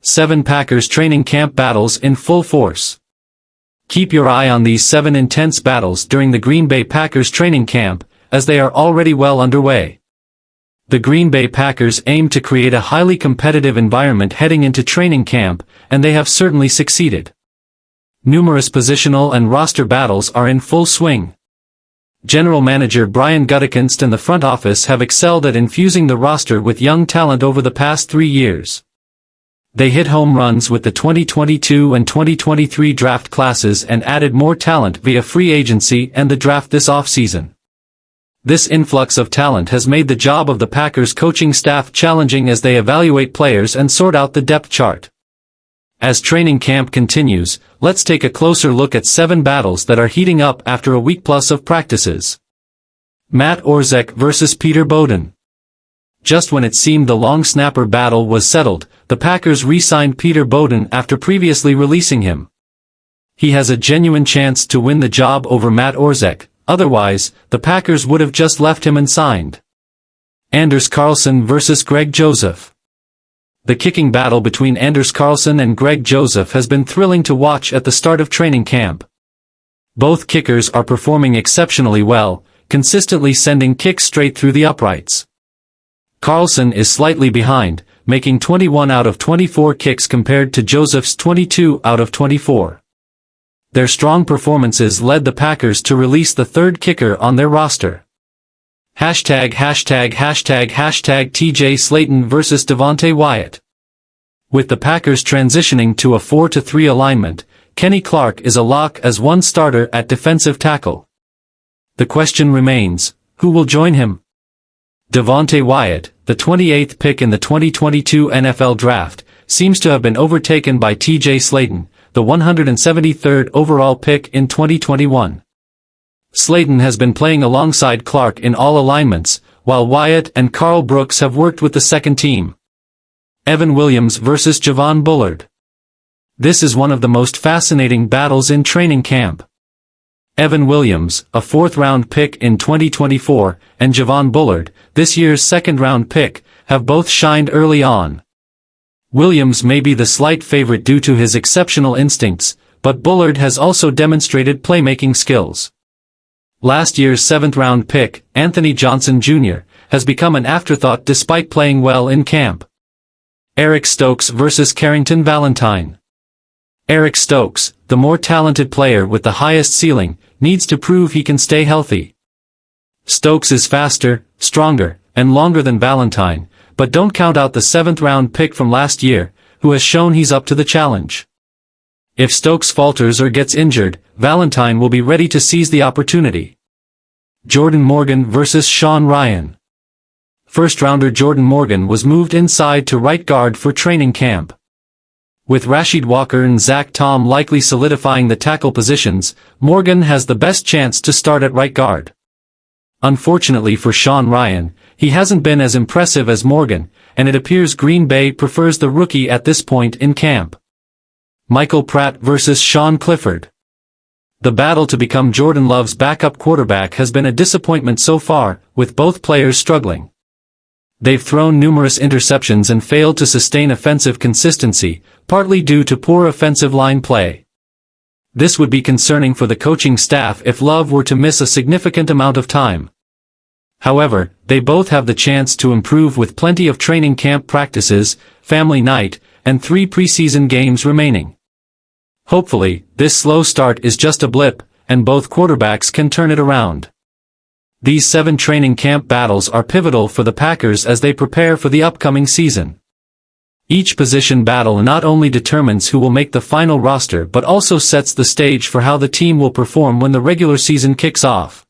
7 Packers training camp battles in full force. Keep your eye on these 7 intense battles during the Green Bay Packers training camp, as they are already well underway. The Green Bay Packers aim to create a highly competitive environment heading into training camp, and they have certainly succeeded. Numerous positional and roster battles are in full swing. General Manager Brian Gutekunst and the front office have excelled at infusing the roster with young talent over the past 3 years. They hit home runs with the 2022 and 2023 draft classes and added more talent via free agency and the draft this offseason. This influx of talent has made the job of the Packers coaching staff challenging as they evaluate players and sort out the depth chart. As training camp continues, let's take a closer look at 7 battles that are heating up after a week plus of practices. Matt Orzech versus Peter Bowden. Just when it seemed the long snapper battle was settled, the Packers re-signed Peter Bowden after previously releasing him. He has a genuine chance to win the job over Matt Orzech, otherwise, the Packers would have just left him unsigned. Anders Carlson versus Greg Joseph. The kicking battle between Anders Carlson and Greg Joseph has been thrilling to watch at the start of training camp. Both kickers are performing exceptionally well, consistently sending kicks straight through the uprights. Carlson is slightly behind, making 21 out of 24 kicks compared to Joseph's 22 out of 24. Their strong performances led the Packers to release the third kicker on their roster. #TJ Slaton versus Devonte Wyatt. With the Packers transitioning to a 4-3 alignment, Kenny Clark is a lock as one starter at defensive tackle. The question remains, who will join him? Devonte Wyatt, the 28th pick in the 2022 NFL Draft, seems to have been overtaken by TJ Slaton, the 173rd overall pick in 2021. Slaton has been playing alongside Clark in all alignments, while Wyatt and Carl Brooks have worked with the second team. Evan Williams versus Javon Bullard. This is one of the most fascinating battles in training camp. Evan Williams, a 4th-round pick in 2024, and Javon Bullard, this year's 2nd-round pick, have both shined early on. Williams may be the slight favorite due to his exceptional instincts, but Bullard has also demonstrated playmaking skills. Last year's 7th-round pick, Anthony Johnson Jr., has become an afterthought despite playing well in camp. Eric Stokes versus Carrington Valentine. Eric Stokes, the more talented player with the highest ceiling, needs to prove he can stay healthy. Stokes is faster, stronger, and longer than Valentine, but don't count out the 7th-round pick from last year, who has shown he's up to the challenge. If Stokes falters or gets injured, Valentine will be ready to seize the opportunity. Jordan Morgan versus Sean Rhyan. First-rounder Jordan Morgan was moved inside to right guard for training camp. With Rashid Walker and Zach Tom likely solidifying the tackle positions, Morgan has the best chance to start at right guard. Unfortunately for Sean Rhyan, he hasn't been as impressive as Morgan, and it appears Green Bay prefers the rookie at this point in camp. Michael Pratt versus Sean Clifford. The battle to become Jordan Love's backup quarterback has been a disappointment so far, with both players struggling. They've thrown numerous interceptions and failed to sustain offensive consistency, partly due to poor offensive line play. This would be concerning for the coaching staff if Love were to miss a significant amount of time. However, they both have the chance to improve with plenty of training camp practices, family night, and 3 preseason games remaining. Hopefully, this slow start is just a blip, and both quarterbacks can turn it around. These 7 training camp battles are pivotal for the Packers as they prepare for the upcoming season. Each position battle not only determines who will make the final roster but also sets the stage for how the team will perform when the regular season kicks off.